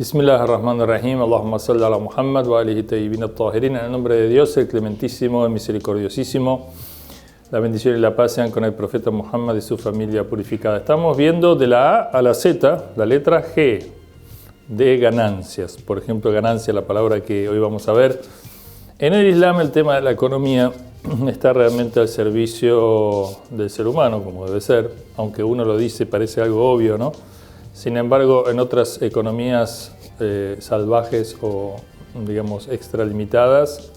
Bismillahirrahmanirrahim. Allahumma salli ala Muhammad wa alihi tayyibin at-tahirin. En el nombre de Dios, el clementísimo, el misericordiosísimo. La bendición y la paz sean con el profeta Muhammad y su familia purificada. Estamos viendo de la A a la Z, la letra G, de ganancias. Por ejemplo, ganancia, la palabra que hoy vamos a ver. En el Islam el tema de la economía está realmente al servicio del ser humano, como debe ser. Aunque uno lo dice, parece algo obvio, ¿no? Sin embargo, en otras economías salvajes o, digamos, extralimitadas,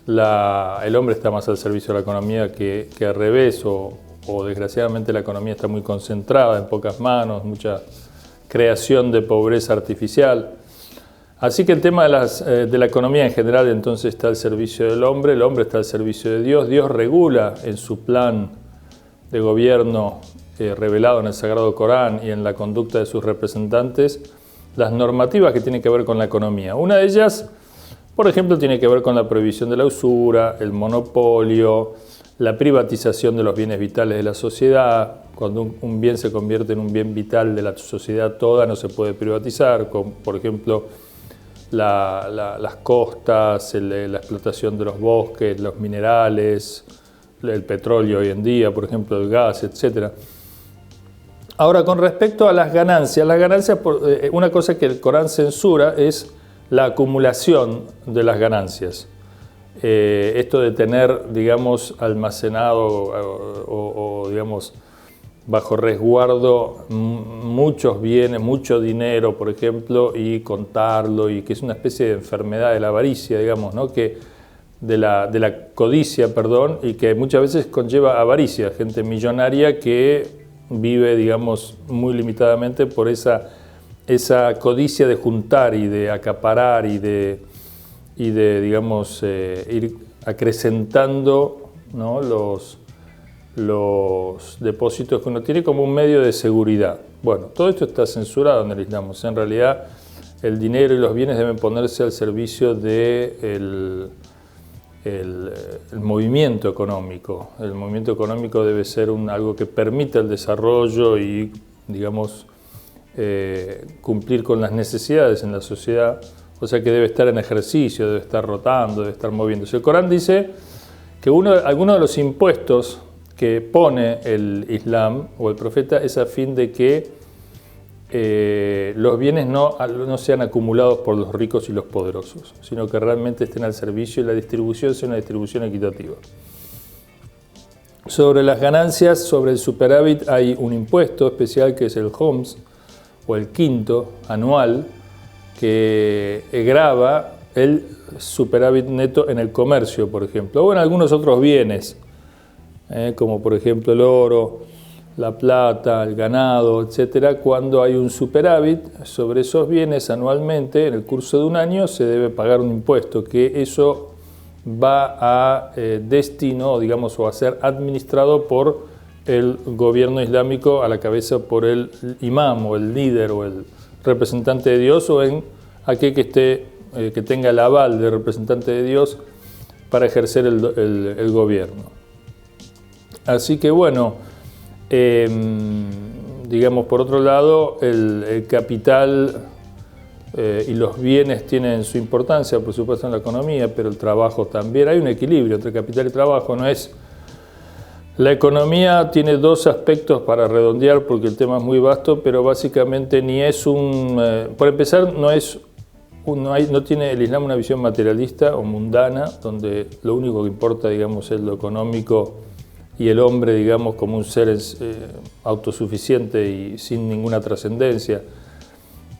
el hombre está más al servicio de la economía que al revés, o desgraciadamente la economía está muy concentrada en pocas manos, mucha creación de pobreza artificial. Así que el tema de la economía en general entonces está al servicio del hombre, el hombre está al servicio de Dios. Dios regula en su plan de gobierno revelado en el Sagrado Corán y en la conducta de sus representantes las normativas que tienen que ver con la economía. Una de ellas, por ejemplo, tiene que ver con la prohibición de la usura, el monopolio, la privatización de los bienes vitales de la sociedad. Cuando un bien se convierte en un bien vital de la sociedad toda, no se puede privatizar, como por ejemplo las costas, la explotación de los bosques, los minerales, el petróleo hoy en día, por ejemplo el gas, etc. Ahora, con respecto a las ganancias, una cosa que el Corán censura es la acumulación de las ganancias. Esto de tener, digamos, almacenado o digamos, bajo resguardo muchos bienes, mucho dinero, por ejemplo, y contarlo, y que es una especie de enfermedad de la avaricia, digamos, ¿no? De la codicia, perdón, y que muchas veces conlleva avaricia, gente millonaria que vive, digamos, muy limitadamente por esa codicia de juntar y de acaparar y de digamos, ir acrecentando, ¿no? los depósitos que uno tiene como un medio de seguridad. Bueno, todo esto está censurado en el Islam. O sea, en realidad el dinero y los bienes deben ponerse al servicio del movimiento económico. El movimiento económico debe ser algo que permita el desarrollo y, digamos, cumplir con las necesidades en la sociedad. O sea que debe estar en ejercicio, debe estar rotando, debe estar moviéndose. El Corán dice que algunos de los impuestos que pone el Islam o el profeta es a fin de que los bienes no sean acumulados por los ricos y los poderosos, sino que realmente estén al servicio y la distribución sea una distribución equitativa. Sobre las ganancias, sobre el superávit, hay un impuesto especial que es el Homs, o el quinto anual, que grava el superávit neto en el comercio, por ejemplo, o en algunos otros bienes, como por ejemplo el oro, la plata, el ganado, etcétera. Cuando hay un superávit sobre esos bienes anualmente, en el curso de un año se debe pagar un impuesto, que eso va a destino, digamos, o a ser administrado por el gobierno islámico a la cabeza por el imam o el líder o el representante de Dios, o en aquel que tenga el aval de representante de Dios para ejercer el gobierno. Así que bueno, digamos, por otro lado, el capital y los bienes tienen su importancia, por supuesto, en la economía, pero el trabajo también. Hay un equilibrio entre capital y trabajo, no es... La economía tiene dos aspectos para redondear, porque el tema es muy vasto, pero básicamente ni es por empezar, no tiene el Islam una visión materialista o mundana, donde lo único que importa, digamos, es lo económico y el hombre, digamos, como un ser autosuficiente y sin ninguna trascendencia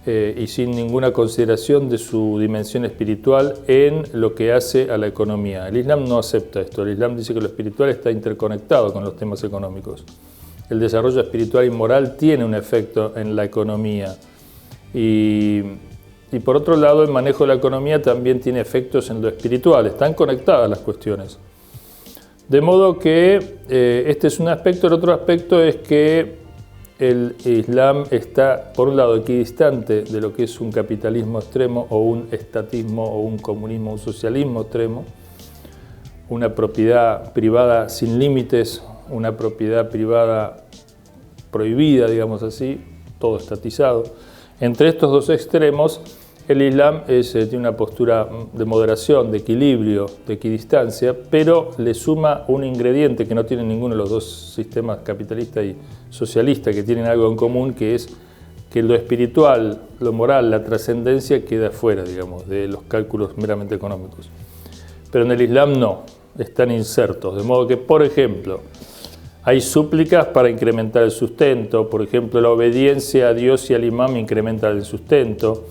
y sin ninguna consideración de su dimensión espiritual en lo que hace a la economía. El Islam no acepta esto. El Islam dice que lo espiritual está interconectado con los temas económicos. El desarrollo espiritual y moral tiene un efecto en la economía. Y por otro lado, el manejo de la economía también tiene efectos en lo espiritual. Están conectadas las cuestiones. De modo que este es un aspecto. El otro aspecto es que el Islam está, por un lado, equidistante de lo que es un capitalismo extremo o un estatismo o un comunismo o un socialismo extremo, una propiedad privada sin límites, una propiedad privada prohibida, digamos así, todo estatizado. Entre estos dos extremos, el Islam tiene una postura de moderación, de equilibrio, de equidistancia, pero le suma un ingrediente que no tiene ninguno de los dos sistemas capitalista y socialista, que tienen algo en común, que es que lo espiritual, lo moral, la trascendencia queda fuera, digamos, de los cálculos meramente económicos. Pero en el Islam no, están insertos, de modo que, por ejemplo, hay súplicas para incrementar el sustento, por ejemplo, la obediencia a Dios y al imam incrementa el sustento,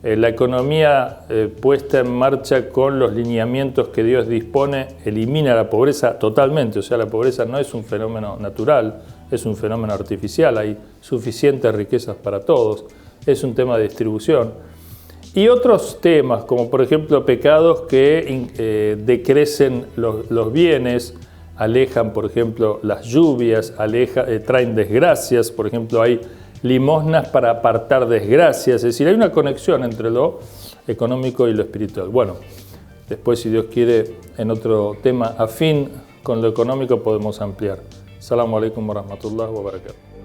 la economía puesta en marcha con los lineamientos que Dios dispone elimina la pobreza totalmente, o sea, la pobreza no es un fenómeno natural, es un fenómeno artificial, hay suficientes riquezas para todos, es un tema de distribución. Y otros temas, como por ejemplo pecados que decrecen los bienes, alejan, por ejemplo, las lluvias, traen desgracias, por ejemplo, hay limosnas para apartar desgracias, es decir, hay una conexión entre lo económico y lo espiritual. Bueno, después, si Dios quiere, en otro tema afín con lo económico podemos ampliar. Assalamu alaikum wa rahmatullahi wa barakatuh.